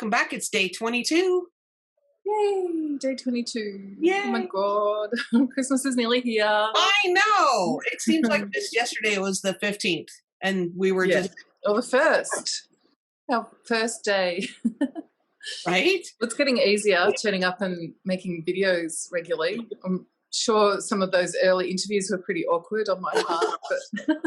welcome back. It's day 22. Yay, day 22. Yay. Oh my God. Christmas is nearly here. I know. It seems like just yesterday was the 15th and we were just... Or the first. Our first day. Right? It's getting easier turning up and making videos regularly. I'm sure some of those early interviews were pretty awkward on my part, but...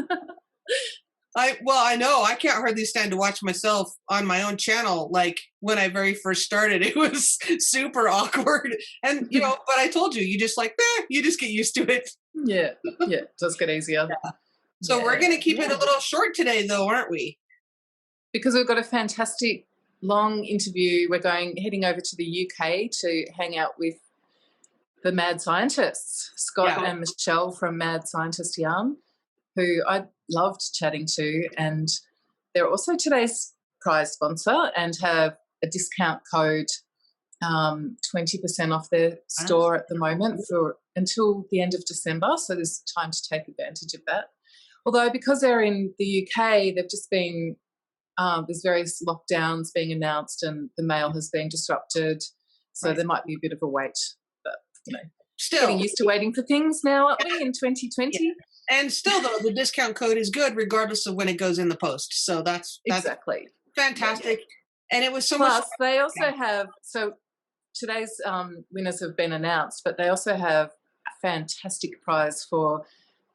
I know. I can't hardly stand to watch myself on my own channel. Like when I very first started, it was super awkward. And, you know, but I told you, you just you just get used to it. Yeah, it does get easier. Yeah. So we're going to keep it a little short today though, aren't we? Because we've got a fantastic long interview. We're heading over to the UK to hang out with the Mad Scientists, Scott and Michelle from Mad Scientist Yarn, who I loved chatting to, and they're also today's prize sponsor and have a discount code, 20% off their store at the moment until the end of December, so there's time to take advantage of that. Although because they're in the UK, they've just been, there's various lockdowns being announced and the mail has been disrupted, so there might be a bit of a wait, but, you know, still getting used to waiting for things now, aren't we, in 2020? Yeah. And still, though, the discount code is good regardless of when it goes in the post. So that's exactly fantastic. Yeah. And it was so Plus, much. They also have, so today's winners have been announced, but they also have a fantastic prize for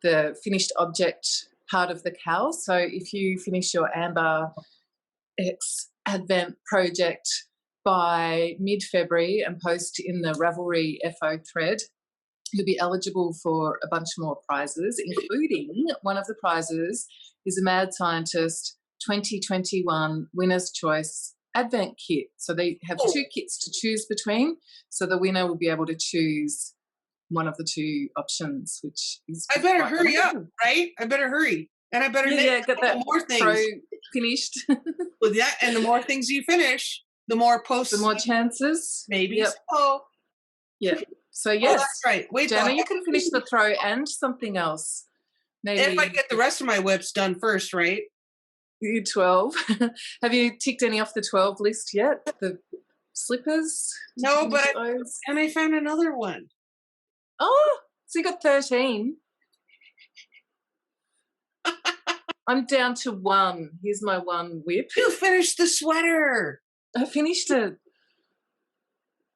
the finished object part of the KAL. So if you finish your Ambah X Advent project by mid-February and post in the Ravelry FO thread, you'll be eligible for a bunch more prizes, including one of the prizes is a Mad Scientist 2021 Winner's Choice Advent Kit. So they have two kits to choose between. So the winner will be able to choose one of the two options, which is... I better hurry up, right? I better hurry. And I better get that more things throw finished. Well, yeah, and the more things you finish, the more posts. The more chances. Maybe so. Yeah. So, yes. Oh, that's right. Wait, Jana, you can finish the throw and something else. Maybe. If I get the rest of my whips done first, right? You 12. Have you ticked any off the 12 list yet? The slippers? No, but I found another one. Oh, so you got 13. I'm down to 1. Here's my one whip. You finished the sweater. I finished it.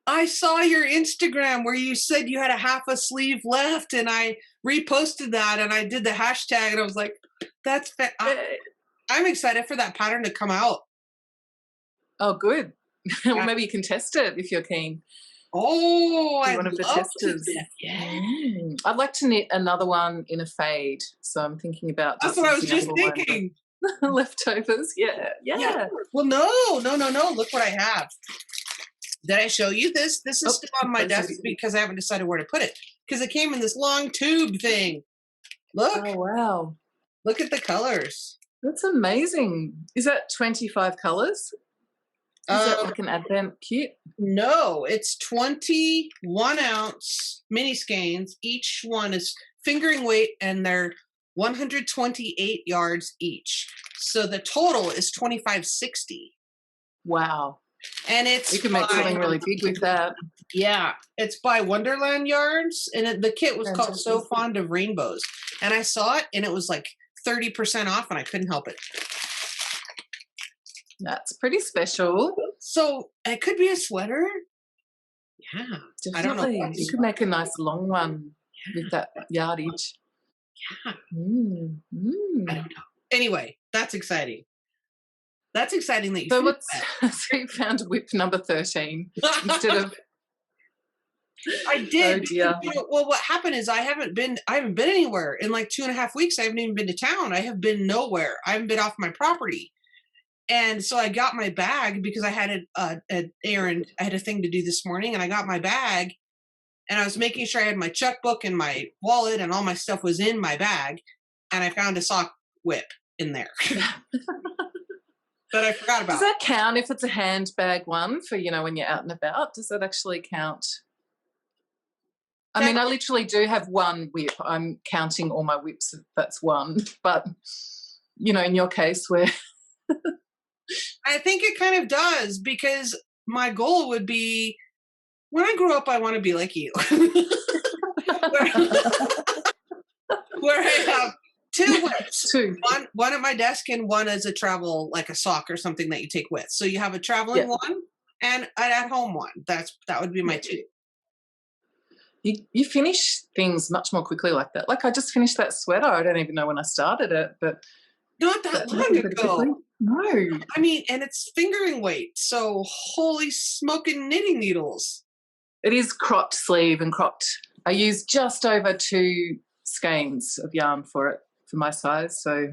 I saw your Instagram where you said you had a half a sleeve left, and I reposted that, and I did the hashtag, and I was like, that's I'm excited for that pattern to come out. Oh, good. Well, maybe you can test it if you're keen. Oh, one of the testers. Yeah. I'd like to knit another one in a fade, so I'm thinking about. That's what I was just thinking. Leftovers, yeah. Well, no. Look what I have. Did I show you this? This is still on my desk because I haven't decided where to put it. Because it came in this long tube thing. Look. Oh, wow. Look at the colors. That's amazing. Is that 25 colors? Is that like an Advent kit? No, it's 21 ounce mini skeins. Each one is fingering weight and they're 128 yards each. So the total is 2560. Wow. And it's you can make something really big with that. Yeah, it's by Wonderland Yarns, and the kit was called So Fond of Rainbows. And I saw it, and it was like 30% off, and I couldn't help it. That's pretty special. So it could be a sweater. Yeah, definitely. I don't know. You could make a nice long one with that yardage. Yeah. I don't know. Anyway, that's exciting. That's exciting that you so you found whip number 13 instead of I did. Oh dear. Well, what happened is I haven't been anywhere in like 2.5 weeks. I haven't even been to town. I have been nowhere. I haven't been off my property. And so I got my bag because I had an errand. I had a thing to do this morning, and I got my bag, and I was making sure I had my checkbook and my wallet and all my stuff was in my bag, and I found a sock whip in there. But I forgot about. Does that count if it's a handbag one for, when you're out and about? Does that actually count? I mean, I literally do have one whip. I'm counting all my whips. That's one. But, in your case where I think it kind of does, because my goal would be, when I grow up, I want to be like you. where, where I have two widths. One at my desk and one as a travel, like a sock or something that you take with. So you have a traveling one and an at home one. That would be my two. You finish things much more quickly like that. Like I just finished that sweater. I don't even know when I started it, but not that long ago. No. I mean, and it's fingering weight. So holy smoking knitting needles. It is cropped sleeve and cropped. I use just over 2 skeins of yarn for it, for my size. So.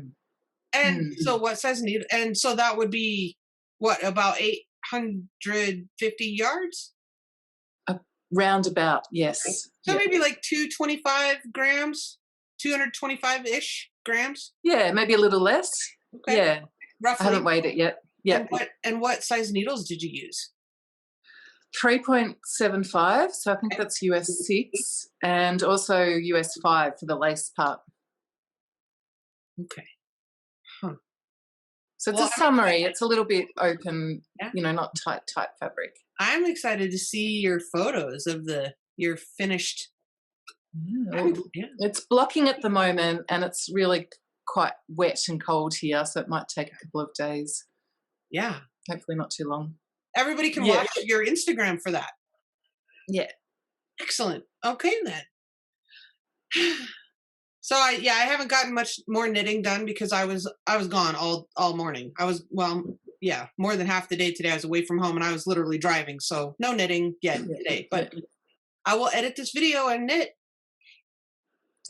And so what size needle? And so that would be what, about 850 yards? Roundabout, yes. So maybe like 225 grams, 225-ish grams? Yeah, maybe a little less. Okay. Yeah. Roughly. I haven't weighed it yet. Yeah. And what size needles did you use? 3.75, so I think that's US 6, and also US 5 for the lace part. Okay. Huh. So it's a summary. It's a little bit open, not tight fabric. I'm excited to see your photos of your finished. It's blocking at the moment, and it's really quite wet and cold here, so it might take a couple of days. Yeah. Hopefully not too long. Everybody can watch your Instagram for that. Yeah. Excellent. Okay, then. So I haven't gotten much more knitting done because I was gone all morning. I was, more than half the day today. I was away from home and I was literally driving. So no knitting yet today, but I will edit this video and knit.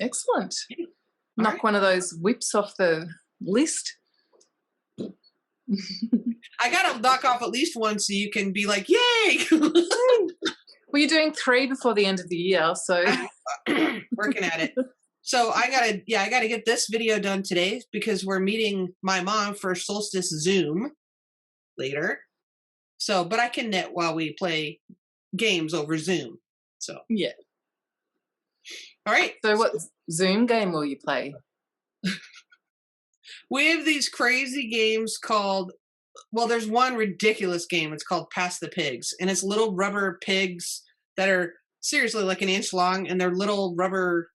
Excellent. Knock one of those whips off the list. I gotta knock off at least one so you can be like, yay! Well, you're doing 3 before the end of the year, so working at it. So I gotta get this video done today because we're meeting my mom for Solstice Zoom later. So, but I can knit while we play games over Zoom. So yeah. All right. So what Zoom game will you play? We have these crazy games called, there's one ridiculous game. It's called Pass the Pigs. And it's little rubber pigs that are seriously like an inch long. And they're little rubber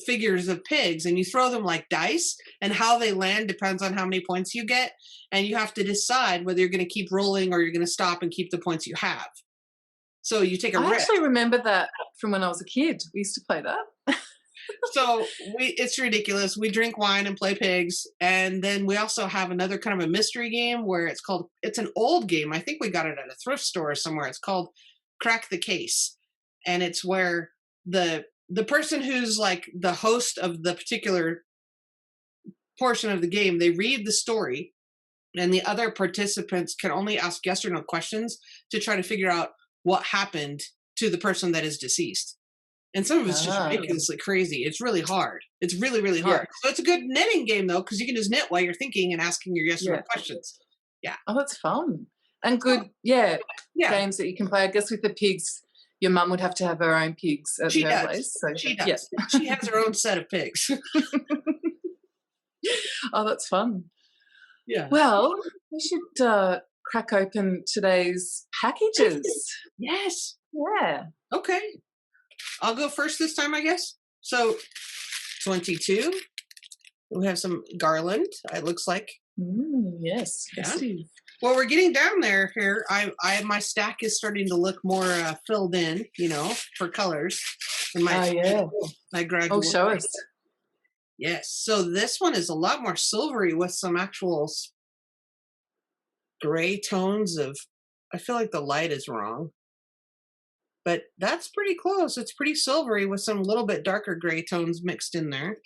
figures of pigs. And you throw them like dice. And how they land depends on how many points you get. And you have to decide whether you're going to keep rolling or you're going to stop and keep the points you have. So you take a risk. I actually remember that from when I was a kid. We used to play that. So it's ridiculous. We drink wine and play pigs. And then we also have another kind of a mystery game where it's an old game. I think we got it at a thrift store somewhere. It's called Crack the Case. And it's where the person who's like the host of the particular portion of the game, they read the story and the other participants can only ask yes or no questions to try to figure out what happened to the person that is deceased. And some of it's just ridiculously crazy. It's really hard. It's really, really hard. Yeah. So it's a good knitting game, though, because you can just knit while you're thinking and asking your yes or no questions. Yeah. Oh, that's fun. And good, games that you can play. I guess with the pigs, your mum would have to have her own pigs at her place. So she does. Yeah. She has her own set of pigs. Oh, that's fun. Yeah. Well, we should crack open today's packages. Yes. Yeah. Okay. I'll go first this time, I guess. So 22. We have some garland, it looks like. Yes. Yeah. Well, we're getting down there here. My stack is starting to look more filled in, for colors. My graduate. Oh, show us. Yes. So this one is a lot more silvery with some actual gray tones of, I feel like the light is wrong. But that's pretty close. It's pretty silvery with some little bit darker gray tones mixed in there.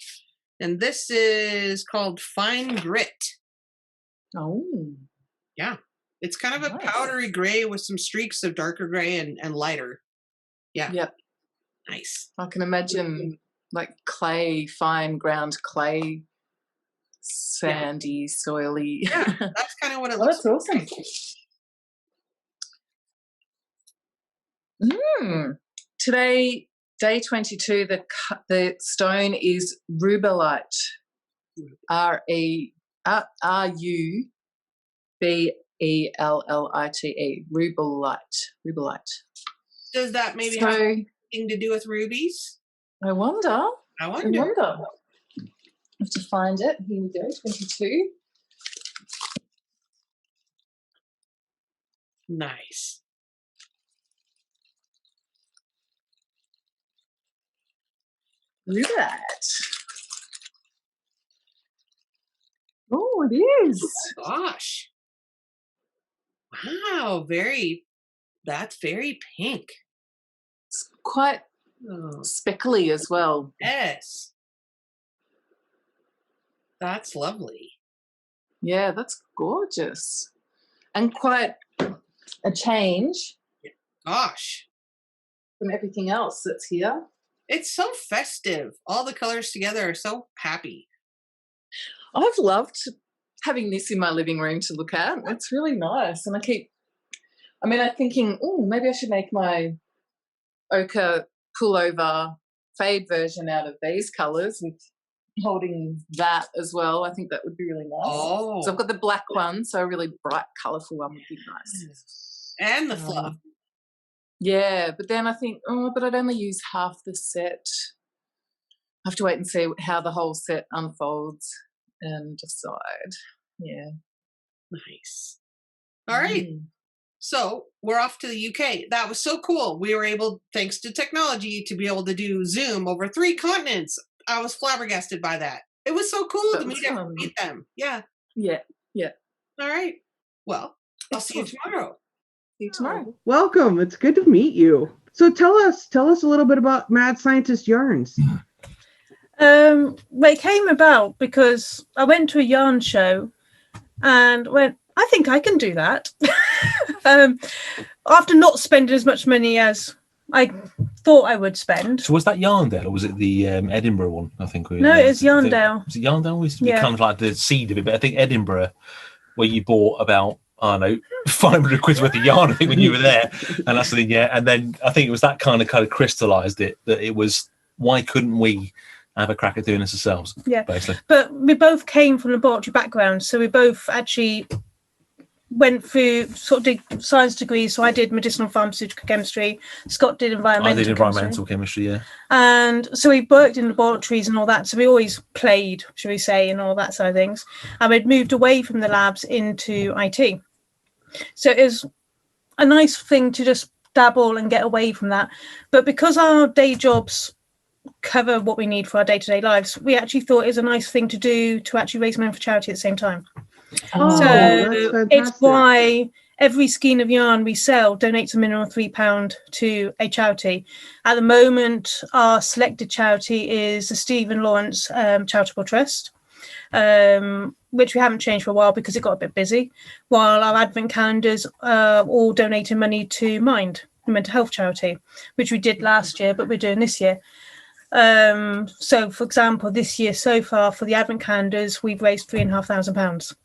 And this is called Fine Grit. Oh. Yeah. It's kind of a powdery gray with some streaks of darker gray and lighter. Yeah. Yep. Nice. I can imagine like clay, fine ground clay, sandy, soily. Yeah, that's kind of what it looks like. That's awesome. Today, day 22, the stone is rubellite. Bellite, rubellite. Does that maybe have anything to do with rubies? I wonder. I wonder. I have to find it. Here we go, 22. Nice. Look at that. Oh, it is. Oh, gosh. Wow, that's very pink. It's quite speckly as well. Yes. That's lovely. Yeah, that's gorgeous. And quite a change. Gosh. From everything else that's here. It's so festive. All the colors together are so happy. I've loved having this in my living room to look at. It's really nice. And I'm thinking, maybe I should make my ochre pullover fade version out of these colours with holding that as well. I think that would be really nice. Oh. So I've got the black one, so a really bright, colourful one would be nice. And the fluff. Yeah, but then I think, but I'd only use half the set. I have to wait and see how the whole set unfolds and decide. Yeah. Nice. All right. So we're off to the UK. That was so cool. We were able, thanks to technology, to be able to do Zoom over 3 continents. I was flabbergasted by that. It was so cool to meet them. Yeah. Yeah. Yeah. All right. Well, I'll see you tomorrow. See you tomorrow. Welcome. It's good to meet you. So tell us a little bit about Mad Scientist Yarns. Well, it came about because I went to a yarn show and went, I think I can do that. After not spending as much money as I thought I would spend. So was that Yarndale or was it the Edinburgh one? I think. No, it was Yarndale. Was it Yarndale? It used to be kind of like the seed of it, but I think Edinburgh, where you bought about, I don't know, 500 quid worth of yarn, I think, when you were there. And that's the thing, yeah. And then I think it was that kind of crystallized it, that it was, why couldn't we have a crack at doing this ourselves? Yeah. Basically. But we both came from laboratory backgrounds, so we both actually went through did science degrees. So I did medicinal pharmaceutical chemistry. Scott did environmental chemistry, yeah. And so we worked in laboratories and all that. So we always played, shall we say, and all that side of things. And we'd moved away from the labs into IT. So it was a nice thing to just dabble and get away from that. But because our day jobs cover what we need for our day-to-day lives, we actually thought it was a nice thing to do to actually raise money for charity at the same time. So it's why every skein of yarn we sell donates a minimum of £3 to a charity. At the moment, our selected charity is the Stephen Lawrence Charitable Trust, which we haven't changed for a while because it got a bit busy, while our advent calendars all donating money to Mind, the mental health charity, which we did last year, but we're doing this year. So, for example, this year so far for the advent calendars, we've raised £3,500.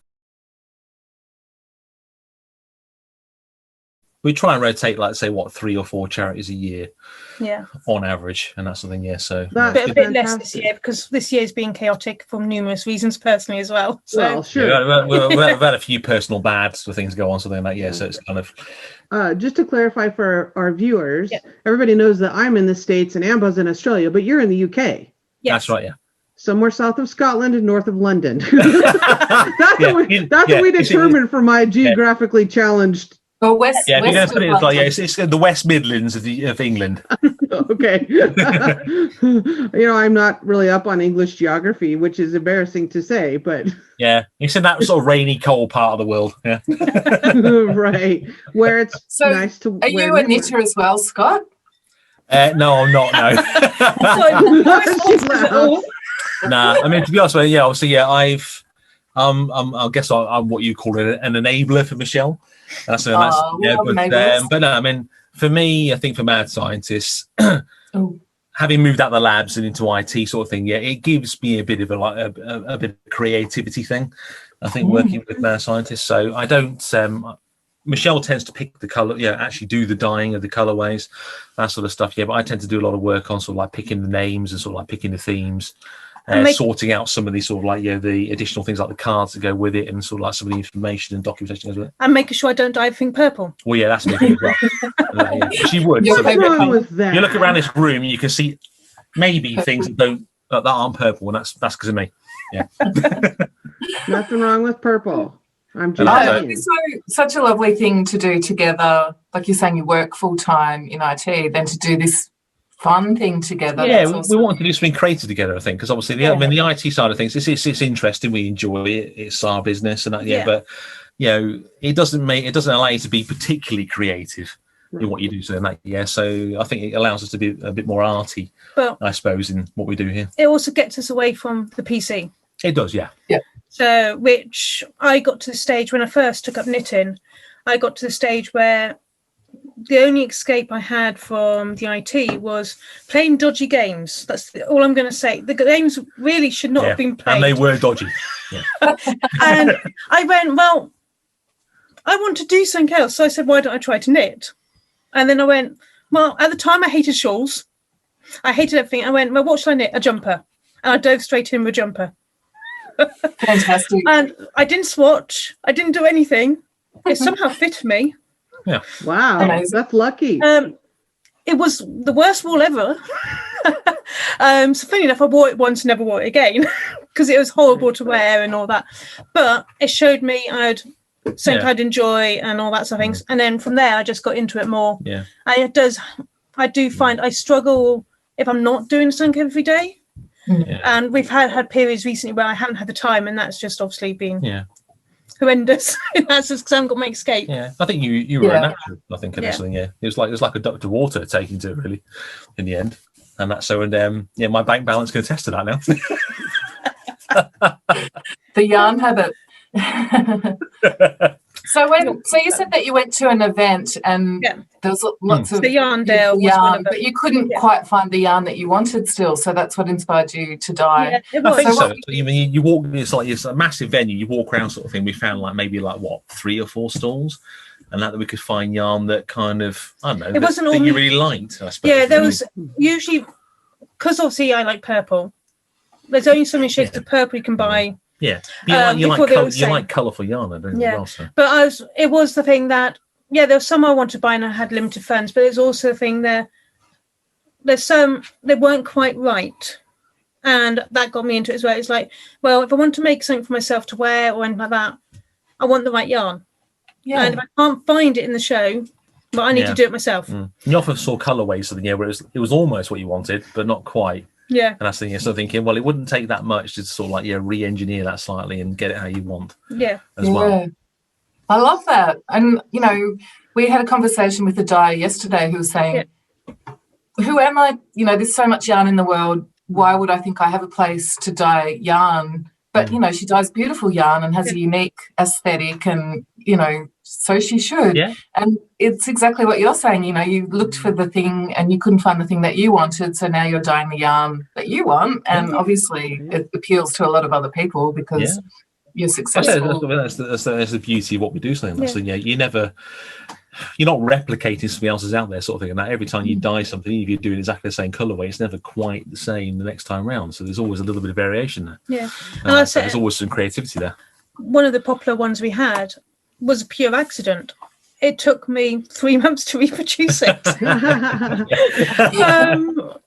We try and rotate, like, say, 3 or 4 charities a year, on average, and that's something. Yeah, so but a bit less this year because this year's been chaotic for numerous reasons personally as well. So. Well, sure. Yeah, we've had a few personal bads for things go on, something like that. Yeah, so it's kind of. Just to clarify for our viewers, everybody knows that I'm in the States and Ambah's in Australia, but you're in the UK. Yes. That's right. Yeah. Somewhere south of Scotland and north of London. That's what we determined for my geographically challenged. West. Yeah, if you're going to put it like, it's the West Midlands of England. Okay. I'm not really up on English geography, which is embarrassing to say, but yeah, it's in that sort of rainy, cold part of the world. Yeah. Right, where it's nice to. Are you a knitter as well, Scott? No, I'm not. No. Nah, I mean, to be honest with you, obviously, I guess I'm what you call it, an enabler for Michelle. But no, I mean, for me, I think for Mad Scientists, having moved out the labs and into IT sort of thing, it gives me a bit of a bit of creativity thing. I think working with Mad Scientists, so I don't. Michelle tends to pick the color, actually do the dyeing of the colorways, that sort of stuff. Yeah, but I tend to do a lot of work on sort of like picking the names and sort of like picking the themes. sorting out some of these sort of like the additional things like the cards that go with it, and sort of like some of the information and documentation goes with it. And making sure I don't dye everything purple. Well, yeah, that's a big thing as well. She would. What's wrong with that? You look around this room, you can see maybe things that aren't purple, and that's because of me. Yeah. Nothing wrong with purple. I'm just saying. It's such a lovely thing to do together. Like you're saying, you work full time in IT, then to do this fun thing together. Yeah, we wanted to do something creative together, I think, because obviously, the IT side of things, it's interesting. We enjoy it. It's our business, and that, but it doesn't allow you to be particularly creative in what you do. So so I think it allows us to be a bit more arty, I suppose, in what we do here. It also gets us away from the PC. It does, yeah. So, which I got to the stage when I first took up knitting, I got to the stage where the only escape I had from the IT was playing dodgy games. That's all I'm going to say. The games really should not have been played. And they were dodgy. Yeah. And I went, well, I want to do something else. So I said, why don't I try to knit? And then I went, well, at the time I hated shawls. I hated everything. I went, well, what should I knit? A jumper. And I dove straight in with a jumper. Fantastic. And I didn't swatch. I didn't do anything. It somehow fit me. Yeah. Wow. Amazing. That's lucky. It was the worst wool ever. So funny enough, I wore it once and never wore it again because it was horrible to wear and all that. But it showed me I'd enjoy and all that sort of things. And then from there, I just got into it more. Yeah. And I do find I struggle if I'm not doing something every day. Yeah. And we've had periods recently where I haven't had the time, and that's just obviously been horrendous. That's just because I haven't got my escape. Yeah, I think you were a natural. I think initially, it was like a duck to water taking to it really, in the end, and that's so. And my bank balance can attest to that now. The yarn habit. So you said that you went to an event and there was lots of the Yarndale yarn, but you couldn't quite find the yarn that you wanted still. So that's what inspired you to dye. Yeah, I think so. You walk. It's a massive venue. You walk around sort of thing. We found maybe 3 or 4 stalls, and that we could find yarn that kind of it wasn't all you really liked. I suppose. Yeah, there was usually because obviously I like purple. There's only so many shades of purple you can buy. Yeah, you like colourful yarn, don't you? Yeah, well, so. But it was the thing that there was some I wanted to buy and I had limited funds, but there's also the thing there's some they weren't quite right, and that got me into it as well. It's like, well, if I want to make something for myself to wear or anything like that, I want the right yarn. Yeah, and if I can't find it in the show, but I need to do it myself. You often saw colourways, where it was almost what you wanted, but not quite. Yeah, and that's the thing. You're sort of thinking, well, it wouldn't take that much to sort of re-engineer that slightly and get it how you want. Yeah, as well. I love that. And we had a conversation with a dyer yesterday who was saying, "Who am I? There's so much yarn in the world. Why would I think I have a place to dye yarn?" But she dyes beautiful yarn and has a unique aesthetic, and so she should. Yeah. And it's exactly what you're saying. You looked for the thing and you couldn't find the thing that you wanted, so now you're dyeing the yarn that you want, and obviously it appeals to a lot of other people because you're successful. That's the beauty of what we do. Something so you're not replicating something else is out there, sort of thing. And that every time you dye something, if you're doing exactly the same colorway, it's never quite the same the next time round. So there's always a little bit of variation there. Yeah, and so there's always some creativity there. One of the popular ones we had was a pure accident. It took me 3 months to reproduce it.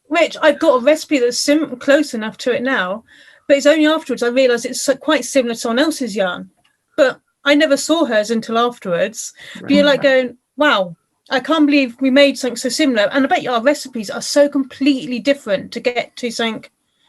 Which I've got a recipe that's close enough to it now, but it's only afterwards I realised it's quite similar to someone else's yarn. But I never saw hers until afterwards. Right. But you're like going, wow, I can't believe we made something so similar. And I bet our recipes are so completely different to get to something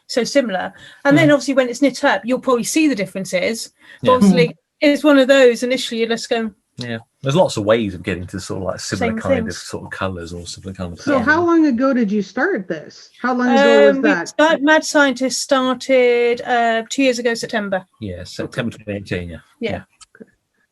so similar. And then obviously when it's knit up, you'll probably see the differences. But obviously it's one of those initially you're just going. Yeah, there's lots of ways of getting to sort of similar kind of sort of colours or similar kind of. So how long ago did you start this? How long ago was that? Mad Scientist started 2 years ago, September. Yeah, September 2018. Yeah.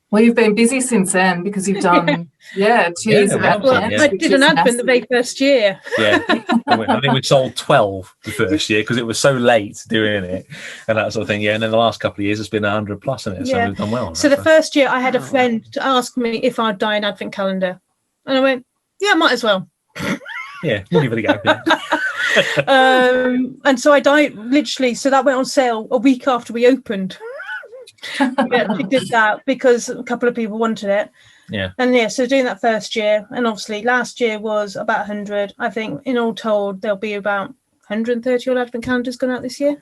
Well, you've been busy since then because you've done 2 years of advent. I did an advent the very first year. Yeah, I think we sold 12 the first year because it was so late doing it and that sort of thing. Yeah, and then the last couple of years it's been 100 plus in it, so we've done well. So the first year I had a friend to ask me if I'd dye an advent calendar, and I went, "Yeah, might as well." Yeah, we'll give it a go. And so I dyed literally. So that went on sale a week after we opened. We did that because a couple of people wanted it. Yeah. And yeah, so doing that first year, and obviously last year was about 100. I think in all told there'll be about 130 odd advent calendars going out this year.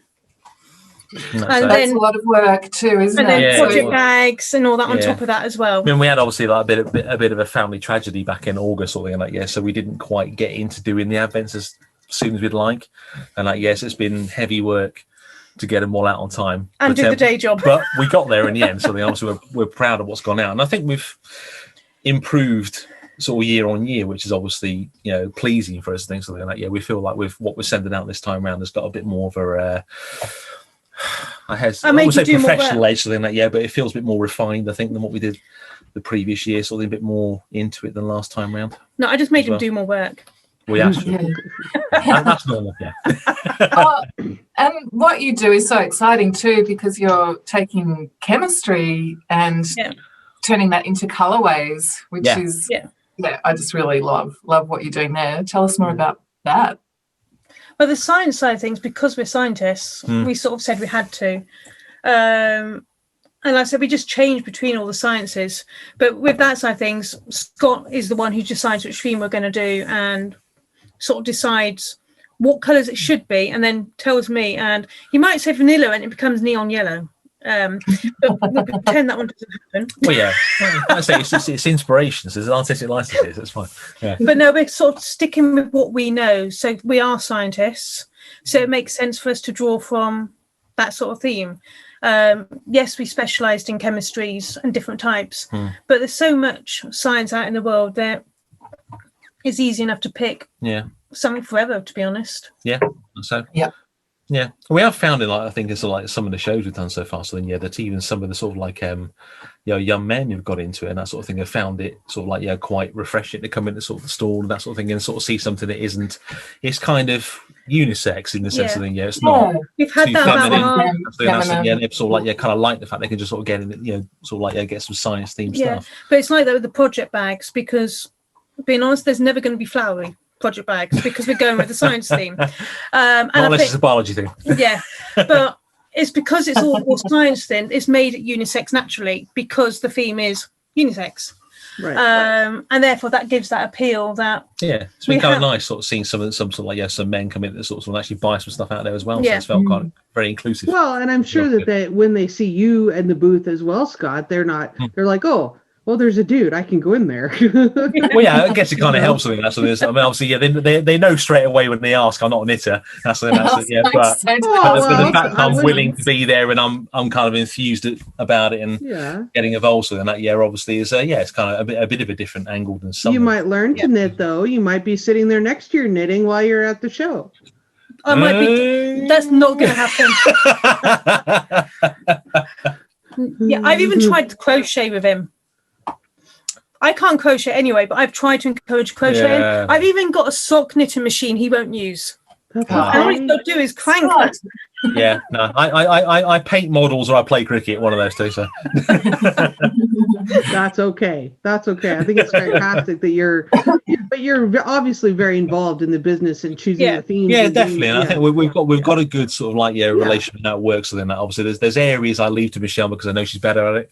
And that's a lot of work too, isn't and it? then Yeah, project bags and all that on Yeah. top of that as well. I mean, we had obviously like a bit of a family tragedy back in August or something like so we didn't quite get into doing the advents as soon as we'd like, and like yes, it's been heavy work to get them all out on time And do the day job. but we got there in the end, so obviously we're proud of what's gone out, and I think we've improved sort of year on year, which is obviously pleasing for us. Things like that. We feel like with what we're sending out this time around has got a bit more of a I would say professional edge, something like but it feels a bit more refined, I think, than what we did the previous year, something a bit more into it than last time round. No, I just made him do more work. We asked you. That's normal, yeah. And what you do is so exciting too, because you're taking chemistry and turning that into colorways, which is I just really love what you're doing there. Tell us more about that. Well, the science side of things, because we're scientists, we sort of said we had to. And like I said, we just changed between all the sciences. But with that side of things, Scott is the one who decides which theme we're going to do and sort of decides what colours it should be, and then tells me. And he might say vanilla and it becomes neon yellow. But we'll pretend that one doesn't happen. Well, yeah, I say it's inspiration. So there's artistic licenses. That's fine. Yeah. But no, we're sort of sticking with what we know. So we are scientists, so it makes sense for us to draw from that sort of theme. Yes, we specialised in chemistries and different types, but there's so much science out in the world that it's easy enough to pick something forever, to be honest. Yeah. So yeah, we have found in I think it's like some of the shows we've done so far. So then that even some of the sort of like young men who've got into it and that sort of thing have found it sort of like quite refreshing to come into sort of the stall and that sort of thing and sort of see something that isn't. It's kind of unisex in the sense of it's not. We've had too that feminine. feminine. It's sort of like kind of like the fact they can just sort of get in sort of like get some science themed stuff. But it's like that with the project bags, because being honest, there's never going to be flowery project bags because we're going with the science theme. And unless it's a biology thing. Yeah, but it's because it's all science thing. It's made unisex naturally because the theme is unisex. Right. And therefore that gives that appeal that it's been kind of nice sort of seeing some sort of like some men come in that sort of actually buy some stuff out there as well. So it's felt kind of very inclusive. Well, and I'm sure that they, when they see you and the booth as well, Scott, they're like, oh, well, there's a dude, I can go in there. Well, yeah, I guess it kind of helps something. That's what it is. I mean, obviously, they know straight away when they ask. I'm not a knitter. That's but the fact I'm willing to be there and I'm kind of enthused about it and getting involved with that. Obviously is it's kind of a bit of a different angle than some. You might learn to knit though. You might be sitting there next to your knitting while you're at the show. I might be. That's not going to happen. Yeah, I've even tried to crochet with him. I can't crochet anyway, but I've tried to encourage crocheting. Yeah. I've even got a sock knitting machine he won't use. And all he's got to do is crank it. Yeah, no, I paint models or I play cricket, one of those two. So that's okay. That's okay. I think it's fantastic that you're obviously very involved in the business and choosing the themes. Yeah, definitely. And I think we've got a good sort of like relationship that works within that. Obviously, there's areas I leave to Michelle because I know she's better at it.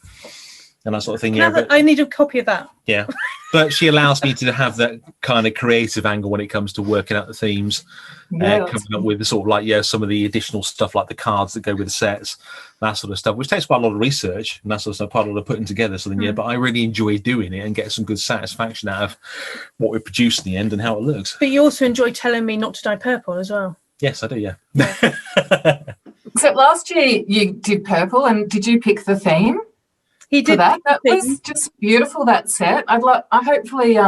And that sort of thing. I need a copy of that. Yeah, but she allows me to have that kind of creative angle when it comes to working out the themes, coming up with the sort of like some of the additional stuff like the cards that go with the sets, that sort of stuff, which takes quite a lot of research and that sort of stuff, part of the putting together something. But I really enjoy doing it and get some good satisfaction out of what we produce in the end and how it looks. But you also enjoy telling me not to dye purple as well. Yes, I do. Yeah. Except last year you did purple, and did you pick the theme? He did. That was just beautiful, that set. I hopefully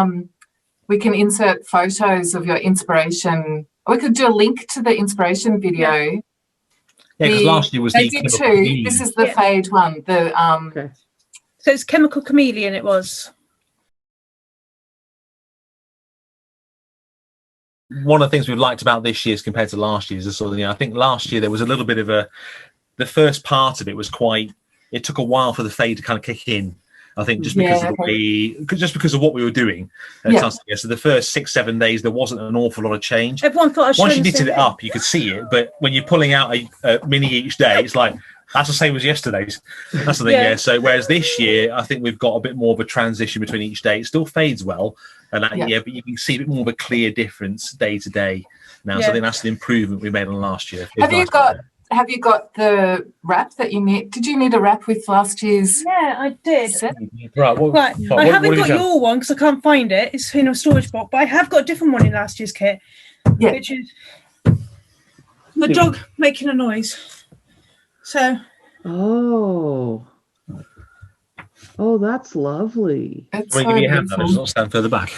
we can insert photos of your inspiration. We could do a link to the inspiration video. Yeah, because last year was they did too. Chameleon. This is the fade one. Okay. So it's Chemical Chameleon. It was. One of the things we've liked about this year's compared to last year's is sort of I think last year there was a little bit of the first part of it was quite. It took a while for the fade to kind of kick in, I think just because of what we were doing. So the first 6-7 days, there wasn't an awful lot of change. Everyone thought once you knitted it up, you could see it. But when you're pulling out a mini each day, it's like, that's the same as yesterday's. That's the thing, So whereas this year, I think we've got a bit more of a transition between each day. It still fades well, and but you can see a bit more of a clear difference day to day now. So I think that's the improvement we made on last year. Have you got the wrap that you knit? Did you knit a wrap with last year's? Yeah, I did. Set? Right. I haven't got your one because I can't find it. It's in a storage box, but I have got a different one in last year's kit, which is the dog making a noise. So. Oh, that's lovely. Well, give me a hand on it. It's not stand further back.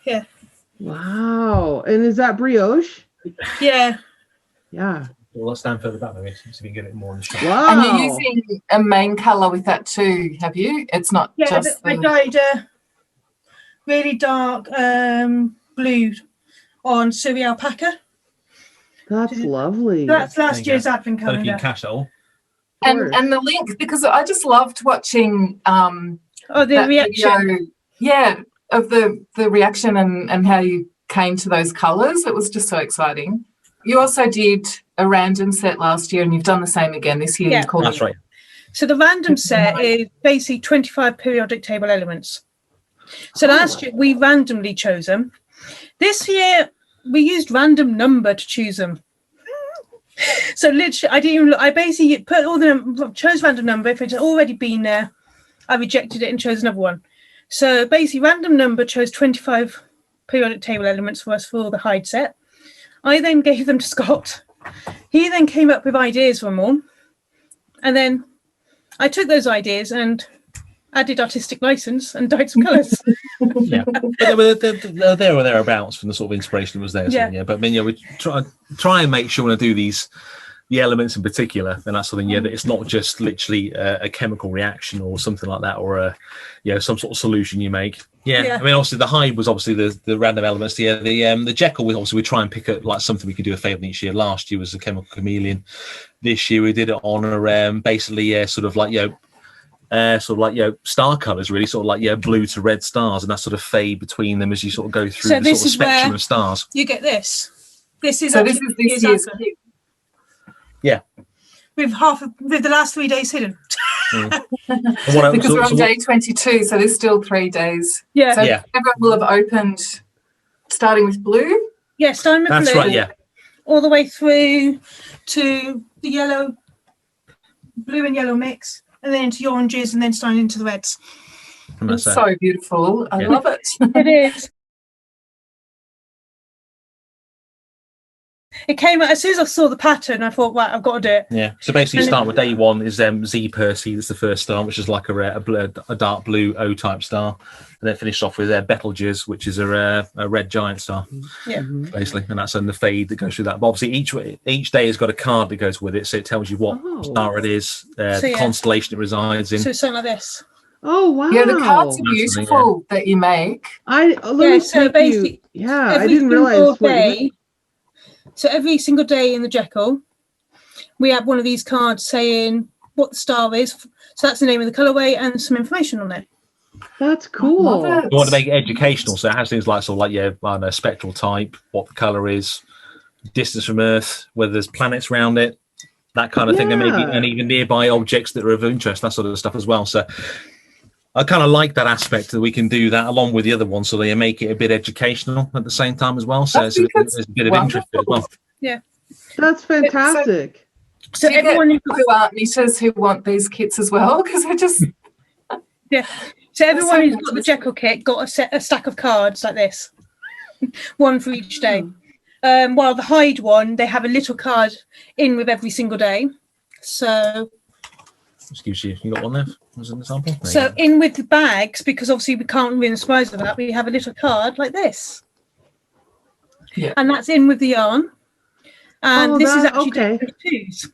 Yeah. Wow. And is that brioche? Yeah. Yeah. Well, let's stand further back, maybe, so we can get it more in the shot. Wow. And you're using a main colour with that too, have you? It's not just. I dyed really dark blue on Suri alpaca. That's lovely. That's last year's advent calendar. You can cash it all. And the link, because I just loved watching the reaction. Video, of the reaction and how you came to those colours. It was just so exciting. You also did a random set last year, and you've done the same again this year. Yeah, that's right. So the random set is basically 25 periodic table elements. So last year we randomly chose them. This year we used random number to choose them. So literally, I didn't even look. I basically put all the chose random number. If it had already been there, I rejected it and chose another one. So basically, random number chose 25 periodic table elements for us for the Hyde set. I then gave them to Scott. He then came up with ideas for them all, and then I took those ideas and added artistic license and dyed some colours. But they were there or thereabouts from the sort of inspiration that was there. But I mean, we try and make sure when I do the elements in particular, and that's something that it's not just literally a chemical reaction or something like that, or some sort of solution you make. I mean, obviously the Hyde was obviously the random elements. The Jekyll, we try and pick up like something we could do a favour each year. Last year was the Chemical Chameleon. This year we did it on basically sort of like star colours, really, sort of like blue to red stars, and that sort of fade between them as you sort of go through the sort of spectrum of stars. You get this. This is this year's. With the last 3 days hidden. Because we're on day 22, so there's still 3 days. So everyone will have opened starting with blue. Yeah, starting with blue. That's right. Yeah. All the way through to the yellow, blue and yellow mix, and then into the oranges, and then starting into the reds. It's so beautiful. I love it. It is. It came out as soon as I saw the pattern. I thought, right, I've got to do it. Yeah. So basically, you start with day one is Z Percy. That's the first star, which is like a dark blue O type star, and then finish off with Betelgeuse, which is a red giant star. Yeah. Basically, and that's in the fade that goes through that. But obviously, each day has got a card that goes with it, so it tells you what star it is, the constellation it resides in. So it's something like this. Oh wow! Yeah, the cards are beautiful that you make. I didn't realize. So every single day in the Jekyll, we have one of these cards saying what the star is. So that's the name of the colourway and some information on it. That's cool. You want to make it educational, so it has things like spectral type, what the colour is, distance from Earth, whether there's planets around it, that kind of thing, and even nearby objects that are of interest, that sort of stuff as well. So I kind of like that aspect that we can do that along with the other ones, so they make it a bit educational at the same time as well. So there's a bit of interest as well. Yeah, that's fantastic. So everyone who aren't knitters who want these kits as well, because they're just So everyone who's got the Jekyll kit got a stack of cards like this, one for each day. While the Hyde one, they have a little card in with every single day. So. Excuse you got one there as an example? So in with the bags, because obviously we can't win the prize of that, we have a little card like this. Yeah. And that's in with the yarn. And this is actually twos.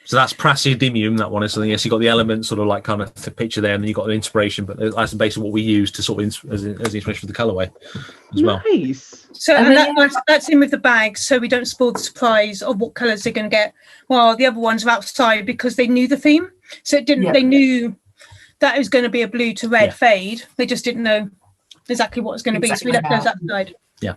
So that's praseodymium, that one is something. Yes, you got the element sort of like kind of the picture there, and then you got the inspiration, but that's basically what we use to sort of as inspiration for the colourway as well. Nice. So that's in with the bags, so we don't spoil the surprise of what colours they're going to get. While the other ones are outside because they knew the theme, so it didn't. They knew that is going to be a blue to red fade. They just didn't know exactly what it's going to be, so we left those outside. Yeah.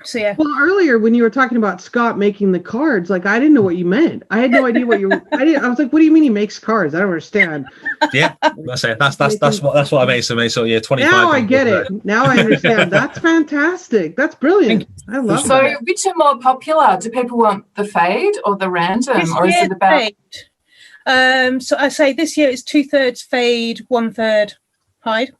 So yeah. Well, earlier when you were talking about Scott making the cards, like I didn't know what you meant. I had no idea what you were. I was like, what do you mean he makes cards? I don't understand. Yeah, that's it. That's what I made. So yeah, 25. Now I get it. Now I understand. That's fantastic. That's brilliant. I love so that. So which are more popular? Do people want the fade or the random, or is it about fade? So I say this year it's 2/3 fade, 1/3 Hyde.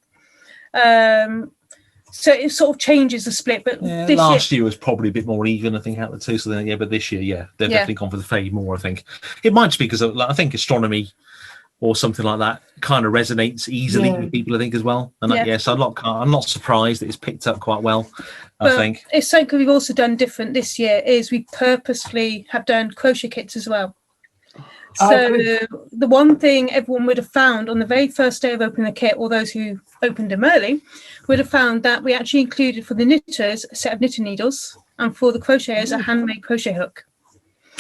So it sort of changes the split, but this last year was probably a bit more even, I think, out of the two. So then, but this year, they've definitely gone for the fade more. I think it might just be because I think astronomy or something like that kind of resonates easily with people, I think, as well. And so I'm not surprised that it's picked up quite well. I think it's something we've also done different this year. Is we purposefully have done crochet kits as well. So the one thing everyone would have found on the very first day of opening the kit, or those who opened them early, would have found that we actually included for the knitters a set of knitting needles, and for the crocheters a handmade crochet hook.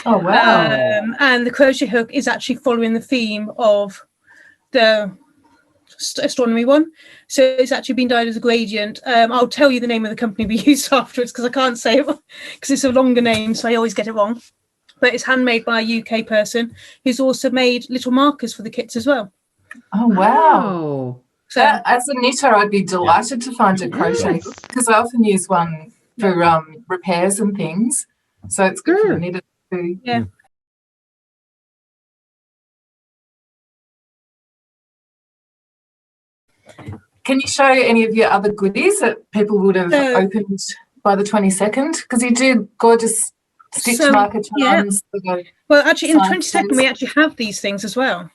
Oh wow! And the crochet hook is actually following the theme of the astronomy one, so it's actually been dyed as a gradient. I'll tell you the name of the company we used afterwards because I can't say it because it's a longer name, so I always get it wrong. But it's handmade by a UK person who's also made little markers for the kits as well. Oh, wow. So as a knitter, I'd be delighted to find a crochet hook because I often use one for repairs and things. So it's good for the knitter too. Yeah. Can you show any of your other goodies that people would have opened by the 22nd? Because you do gorgeous stitch marker charms. Well, actually, in the 22nd, we actually have these things as well.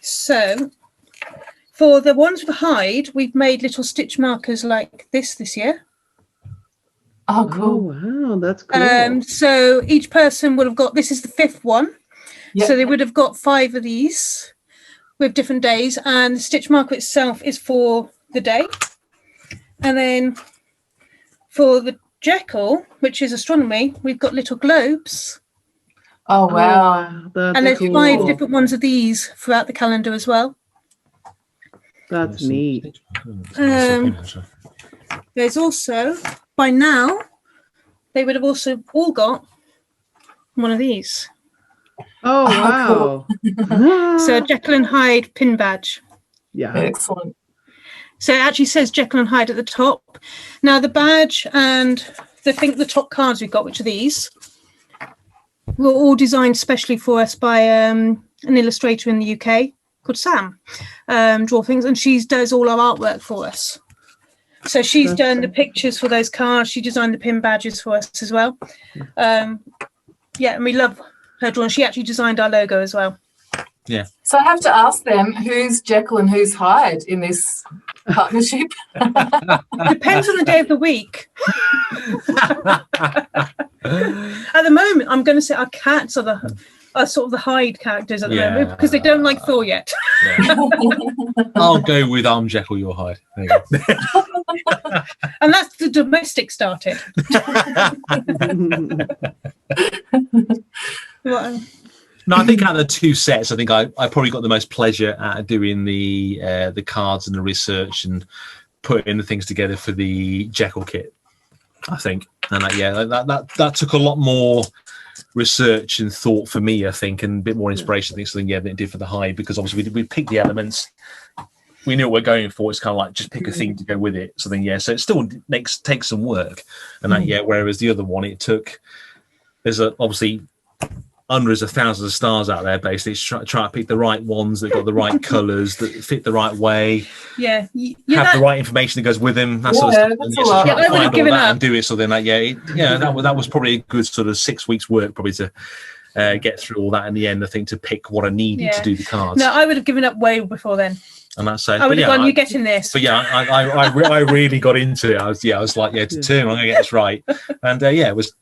So for the ones with Hyde, we've made little stitch markers like this year. Oh, cool. Oh, wow, that's cool. So each person would have got, this is the 5th one. Yep. So they would have got 5 of these with different days, and the stitch marker itself is for the day. And then for the Jekyll, which is astronomy, we've got little globes. Oh wow! And there's 5 different ones of these throughout the calendar as well. That's neat. There's also, by now, they would have also all got one of these. Oh wow! Cool. So Jekyll and Hyde pin badge. Yeah, excellent. So it actually says Jekyll and Hyde at the top. Now the badge and the top cards we've got, which are these, were all designed specially for us by an illustrator in the UK called Sam, SamDrawsThings, and she does all our artwork for us. So she's done the pictures for those cards. She designed the pin badges for us as well. And we love her drawing. She actually designed our logo as well. Yeah. So I have to ask them, who's Jekyll and who's Hyde in this partnership? Depends on the day of the week. At the moment, I'm going to say our cats are sort of the Hyde characters at the moment because they don't like Thor yet. Yeah. I'll go with Jekyll, you're Hyde. There you go. And that's the domestic started. No, I think out of the 2 sets, I think I probably got the most pleasure out of doing the cards and the research and putting the things together for the Jekyll kit, I think. And that took a lot more research and thought for me, I think, and a bit more inspiration, I think, than it did for the Hyde, because obviously we picked the elements. We knew what we're going for. It's kind of like just pick a theme to go with it. So then, so it still takes some work. And whereas the other one, there's obviously hundreds of thousands of stars out there, basically. Try to pick the right ones that got the right colours, that fit the right way. Yeah. Have the right information that goes with them. That sort of stuff. And try to find all that and do it. So then, that was probably a good sort of 6 weeks' work, probably to get through all that in the end, I think, to pick what I needed to do the cards. No, I would have given up way before then. And that's so. I would have gone, you're getting this. But I really got into it. I was like, determined, I'm going to get this right. And it was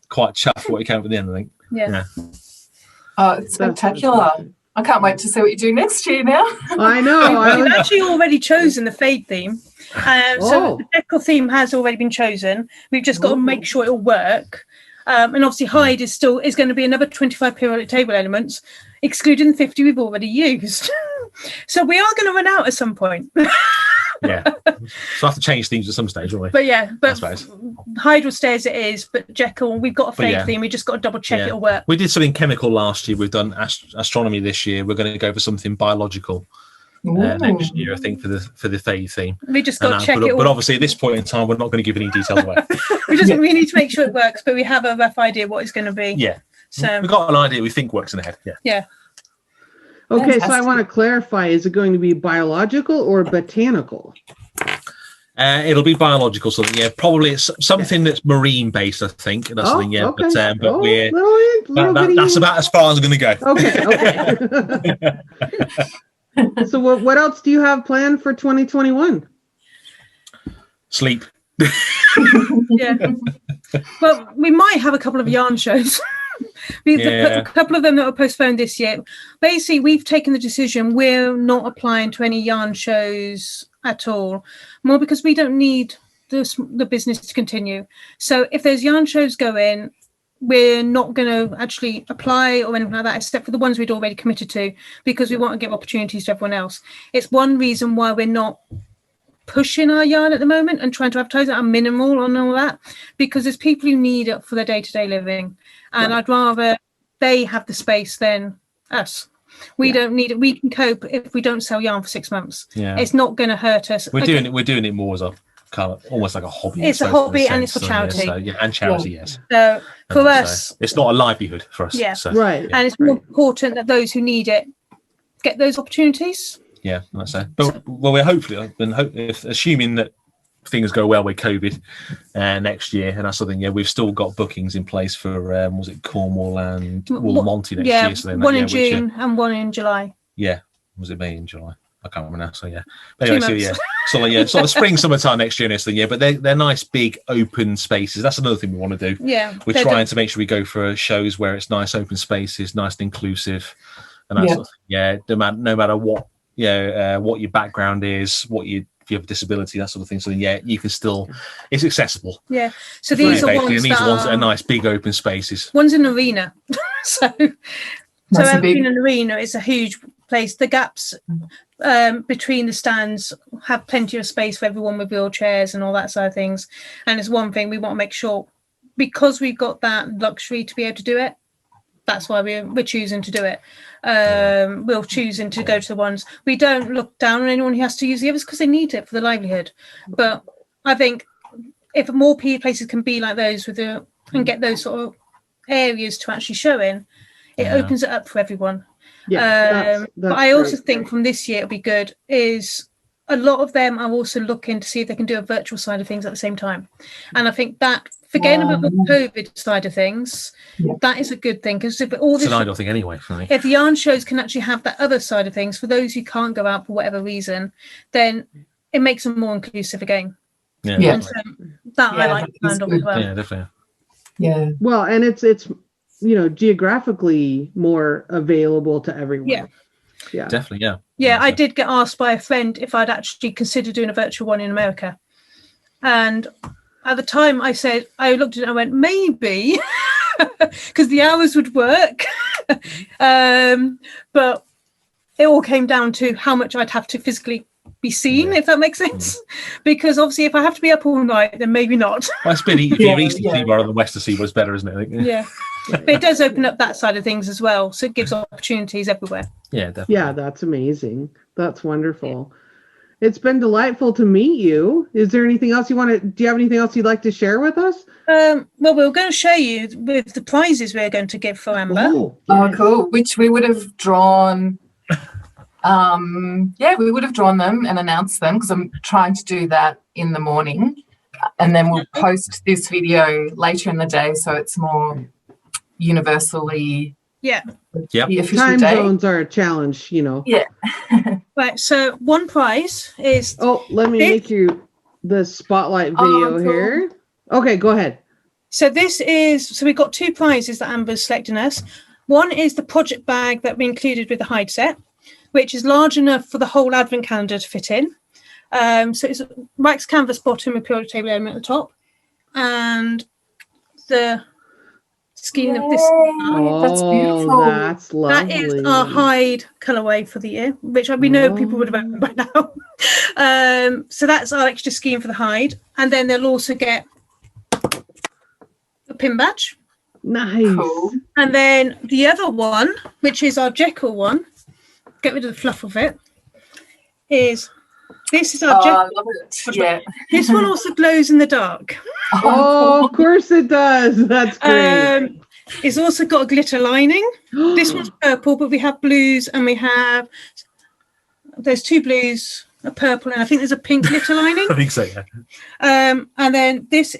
quite chuffed what it came up at the end, I think. Yeah. Oh, it's spectacular. I can't wait to see what you do next year now. I know. We've actually already chosen the fade theme. So the Jekyll theme has already been chosen. We've just got to make sure it'll work. And obviously Hyde is going to be another 25 periodic table elements, excluding the 50 we've already used. So we are going to run out at some point. Yeah, so I have to change things at some stage, won't we? But yeah, but Hyde will stay as it is. But Jekyll, we've got a fake theme. We just got to double check it'll work. We did something chemical last year. We've done astronomy this year. We're going to go for something biological next year, I think, for the fade theme. We just got to check it. But obviously, at this point in time, we're not going to give any details away. We need to make sure it works, but we have a rough idea what it's going to be. Yeah. So we've got an idea we think works in the head. Yeah. Yeah. Okay, fantastic. So I want to clarify, is it going to be biological or botanical? It'll be biological, so probably it's something that's marine based, I think. That's something, okay. But that's about as far as I'm going to go. Okay. So what else do you have planned for 2021? Sleep. Yeah. Well, we might have a couple of yarn shows. A couple of them that were postponed this year. Basically, we've taken the decision we're not applying to any yarn shows at all, more because we don't need the business to continue. So if there's yarn shows going, we're not going to actually apply or anything like that, except for the ones we'd already committed to, because we want to give opportunities to everyone else. It's one reason why we're not pushing our yarn at the moment and trying to advertise our minimal and all that, because there's people who need it for their day-to-day living, and I'd rather they have the space than us. We don't need it. We can cope if we don't sell yarn for 6 months. It's not going to hurt us. We're doing it more as a kind of almost like a hobby. It's a hobby, and it's for charity. And charity, yes. So for us, it's not a livelihood for us. Yeah, right. And it's more important that those who need it get those opportunities. Yeah, that's it. But we're hopefully, assuming that things go well with COVID next year and that's something. We've still got bookings in place for was it Cornwall and Monty next year? So one in June and one in July. Yeah, was it May and July? I can't remember now. So yeah, but anyway, sort of spring, summertime next year, but they're nice big open spaces. That's another thing we want to do. Yeah, we're trying to make sure we go for shows where it's nice open spaces, nice and inclusive, and that sort of thing. No matter what. What your background is, if you have a disability, that sort of thing. So you can still, it's accessible. Yeah. So these are ones that are nice, big open spaces. One's an arena. so everything an arena is a huge place. The gaps between the stands have plenty of space for everyone with wheelchairs and all that side of things. And it's one thing we want to make sure, because we've got that luxury to be able to do it. That's why we're choosing to do it. We're choosing to go to the ones. We don't look down on anyone who has to use the others because they need it for the livelihood. But I think if more places can be like those and get those sort of areas to actually show in, it opens it up for everyone. Yeah, but I also think from this year it'll be good is a lot of them are also looking to see if they can do a virtual side of things at the same time. And I think that, forgetting about the COVID side of things, that is a good thing, because if all this, it's an ideal thing anyway for me. If the yarn shows can actually have that other side of things for those who can't go out for whatever reason, then it makes them more inclusive again. Yeah. And so that I like to handle as well. Yeah, definitely. Yeah. Well, and it's geographically more available to everyone. Yeah. Definitely. Yeah. Yeah, I did get asked by a friend if I'd actually considered doing a virtual one in America, and at the time I said, I looked at it and I went, maybe, because the hours would work. But it all came down to how much I'd have to physically be seen, if that makes sense. Because obviously if I have to be up all night, then maybe not. Well, it's been eastern seaboard rather than western seaboard is better, isn't it? Yeah. But it does open up that side of things as well. So it gives opportunities everywhere. Yeah, definitely. Yeah, that's amazing. That's wonderful. It's been delightful to meet you. Is there anything else do you have anything else you'd like to share with us? Well, we're going to show you with the prizes we're going to give for Ambah. Oh, cool. Which we would have drawn. We would have drawn them and announced them, because I'm trying to do that in the morning. And then we'll post this video later in the day, so it's more universally the official time day. Zones are a challenge, Yeah. Right, so one prize is let me make you the spotlight video here. Okay, go ahead. So we've got two prizes that Ambah's selecting us. One is the project bag that we included with the Hyde set, which is large enough for the whole advent calendar to fit in. So it's a wax canvas bottom with periodic table element at the top, and the skein of this. That's beautiful. That's lovely. That is our hide colorway for the year, which we know people would have owned by now. So that's our extra scheme for the hide, and then they'll also get a pin badge. Nice. Cool. And then the other one, which is our Jekyll one, get rid of the fluff of it, is this is our Jekyll. I love it. Yeah. This one also glows in the dark. Oh, of course it does. That's great. It's also got a glitter lining. This one's purple, but we have blues, and there's 2 blues, a purple, and I think there's a pink glitter lining. I think so, yeah. And then this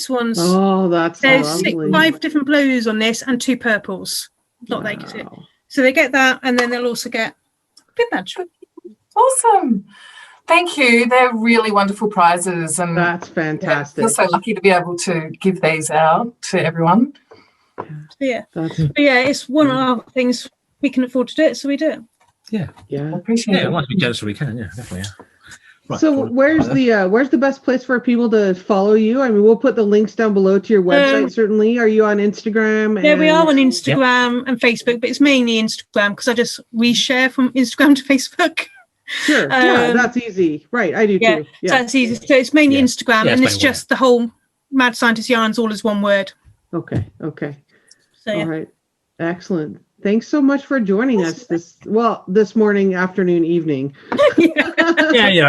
one's. Oh, that's there's lovely. 5 different blues on this and 2 purples. Not they get it. So they get that, and then they'll also get a pin badge. Awesome. Thank you. They're really wonderful prizes, and that's fantastic. We're so lucky to be able to give these out to everyone. It's one of our things. We can afford to do it, so we do it. Yeah. I appreciate it. We want to be generous when we can. Yeah, definitely. Yeah. Right, so where's the best place for people to follow you? I mean, we'll put the links down below to your website. Certainly. Are you on Instagram? Yeah, we are on Instagram and Facebook, but it's mainly Instagram because I just reshare from Instagram to Facebook. Sure. That's easy. Right. I do too. Yeah. So that's easy. So it's mainly Instagram, and it's just the whole Mad Scientist Yarns all as one word. Okay. So, all right. Excellent. Thanks so much for joining us this morning, afternoon, evening. Whatever. Yeah.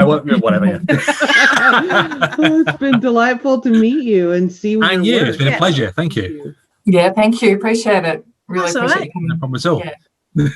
It's been delightful to meet you and see what and you. It's been a pleasure. Thank you. Yeah, thank you. Appreciate it. Really appreciate it. No problem at all. Yeah.